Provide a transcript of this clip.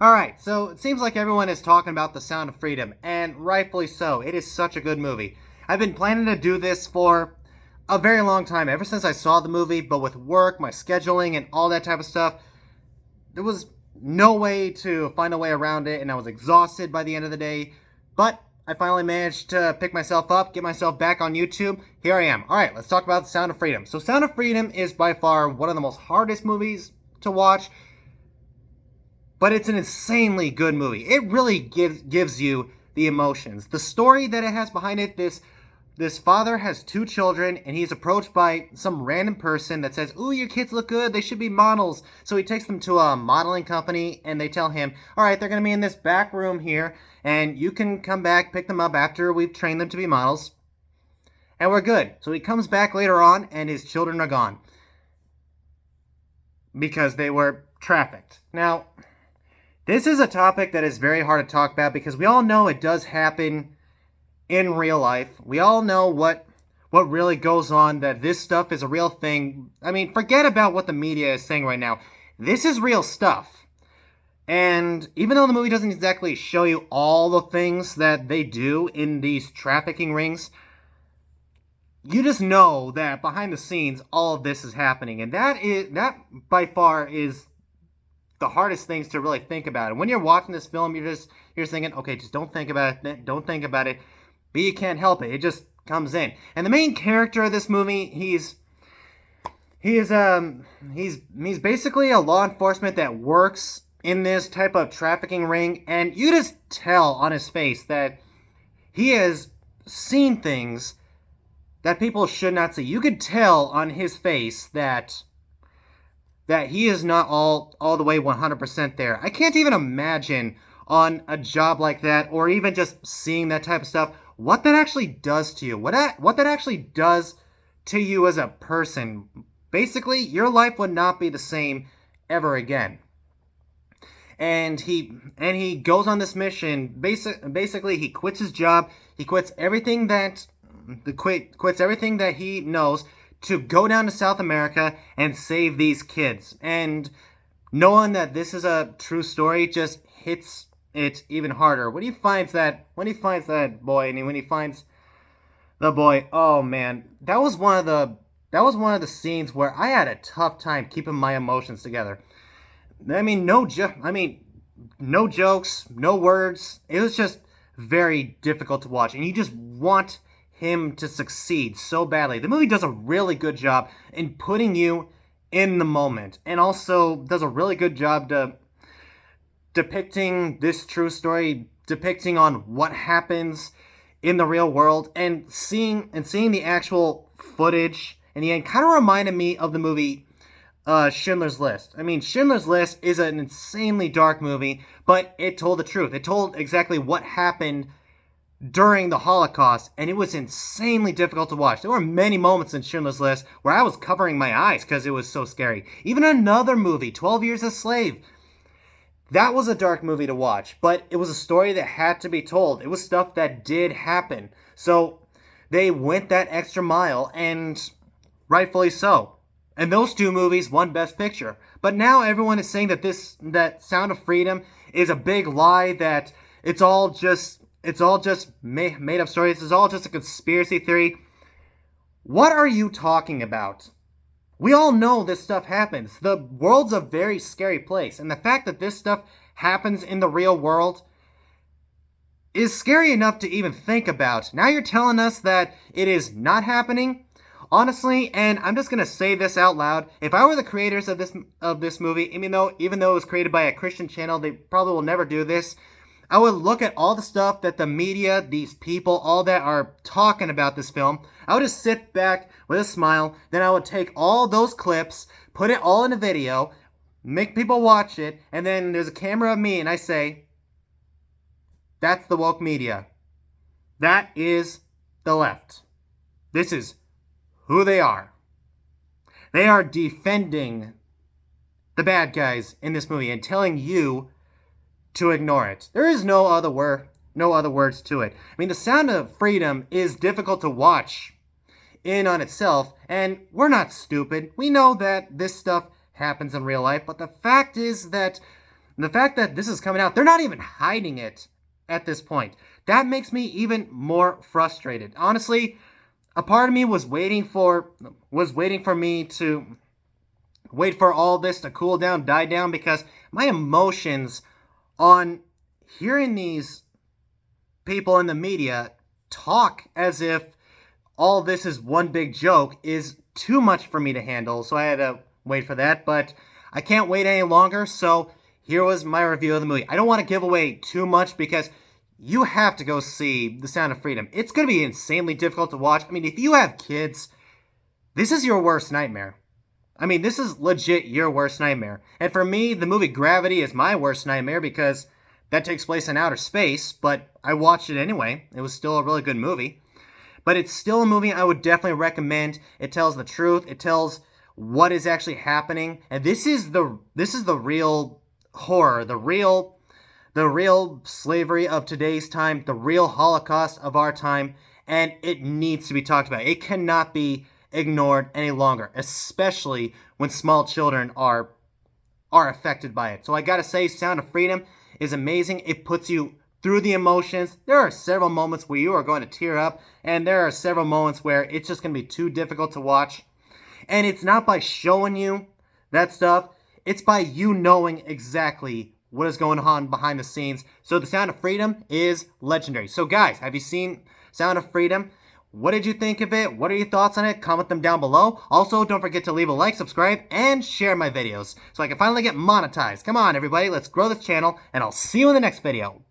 Alright, so it seems like everyone is talking about The Sound of Freedom, and rightfully so. It is such a good movie. I've been planning to do this for a very long time, ever since I saw the movie, but with work, my scheduling, and all that type of stuff, there was no way to find a way around it, and I was exhausted by the end of the day. But I finally managed to pick myself up, get myself back on YouTube. Here I am. Alright, let's talk about The Sound of Freedom. So, Sound of Freedom is by far one of the most hardest movies to watch, but it's an insanely good movie. It really gives you the emotions. The story that it has behind it, this father has two children, and he's approached by some random person that says, "Ooh, your kids look good, they should be models." So he takes them to a modeling company, and they tell him, "Alright, they're going to be in this back room here, and you can come back, pick them up after we've trained them to be models, and we're good." So he comes back later on, and his children are gone. Because they were trafficked. Now, this is a topic that is very hard to talk about because we all know it does happen in real life. We all know what really goes on, that this stuff is a real thing. I mean, forget about what the media is saying right now. This is real stuff. And even though the movie doesn't exactly show you all the things that they do in these trafficking rings, you just know that behind the scenes all of this is happening. And that by far is the hardest things to really think about. And when you're watching this film, you're just thinking, okay, just don't think about it. Don't think about it. But you can't help it. It just comes in. And the main character of this movie, he's basically a law enforcement that works in this type of trafficking ring, and you just tell on his face that he has seen things that people should not see. You could tell on his face that he is not all the way 100% there. I can't even imagine on a job like that, or even just seeing that type of stuff, what that actually does to you. What that actually does to you as a person. Basically, your life would not be the same ever again. And he goes on this mission. Basically, he quits his job. He quits everything that he knows to go down to South America and save these kids. And knowing that this is a true story just hits it even harder. When he finds that boy, and when he finds the boy, oh man, that was one of the scenes where I had a tough time keeping my emotions together. I mean, no jokes, no words. It was just very difficult to watch, and you just want him to succeed so badly. The movie does a really good job in putting you in the moment, and also does a really good job depicting this true story, depicting on what happens in the real world, and seeing the actual footage in the end kind of reminded me of the movie Schindler's List. I mean, Schindler's List is an insanely dark movie, but it told the truth. It told exactly what happened during the Holocaust, and it was insanely difficult to watch. There were many moments in Schindler's List where I was covering my eyes because it was so scary. Even another movie, 12 Years a Slave, that was a dark movie to watch, but it was a story that had to be told. It was stuff that did happen. So they went that extra mile, and rightfully so. And those two movies won Best Picture. But now everyone is saying that Sound of Freedom is a big lie, that it's all just made up stories. It's all just a conspiracy theory. What are you talking about? We all know this stuff happens. The world's a very scary place, and the fact that this stuff happens in the real world is scary enough to even think about. Now you're telling us that it is not happening? Honestly, and I'm just gonna say this out loud, if I were the creators of this movie, even though it was created by a Christian channel, they probably will never do this, I would look at all the stuff that the media, these people, all that are talking about this film. I would just sit back with a smile. Then I would take all those clips, put it all in a video, make people watch it, and then there's a camera of me, and I say, that's the woke media. That is the left. This is who they are. They are defending the bad guys in this movie and telling you to ignore it. There is no other words to it. I mean, The Sound of Freedom is difficult to watch in on itself, and we're not stupid. We know that this stuff happens in real life, but the fact is that And the fact that this is coming out, they're not even hiding it at this point. That makes me even more frustrated. Honestly, a part of me was waiting for me to wait for all this to cool down, die down, because my emotions on hearing these people in the media talk as if all this is one big joke is too much for me to handle. So I had to wait for that, but I can't wait any longer. So here was my review of the movie. I don't want to give away too much because you have to go see The Sound of Freedom. It's going to be insanely difficult to watch. I mean, if you have kids, this is your worst nightmare. I mean, this is legit your worst nightmare. And for me, the movie Gravity is my worst nightmare because that takes place in outer space, but I watched it anyway. It was still a really good movie. But it's still a movie I would definitely recommend. It tells the truth. It tells what is actually happening. And this is the real horror, the real slavery of today's time, the real Holocaust of our time, and it needs to be talked about. It cannot be ignored any longer, especially when small children are affected by it. So I gotta say, Sound of Freedom is amazing. It puts you through the emotions. There are several moments where you are going to tear up, and there are several moments where it's just going to be too difficult to watch. And it's not by showing you that stuff, it's by you knowing exactly what is going on behind the scenes. So The Sound of Freedom is legendary. So guys, have you seen Sound of Freedom? What did you think of it? What are your thoughts on it? Comment them down below. Also, don't forget to leave a like, subscribe, and share my videos so I can finally get monetized. Come on, everybody. Let's grow this channel, and I'll see you in the next video.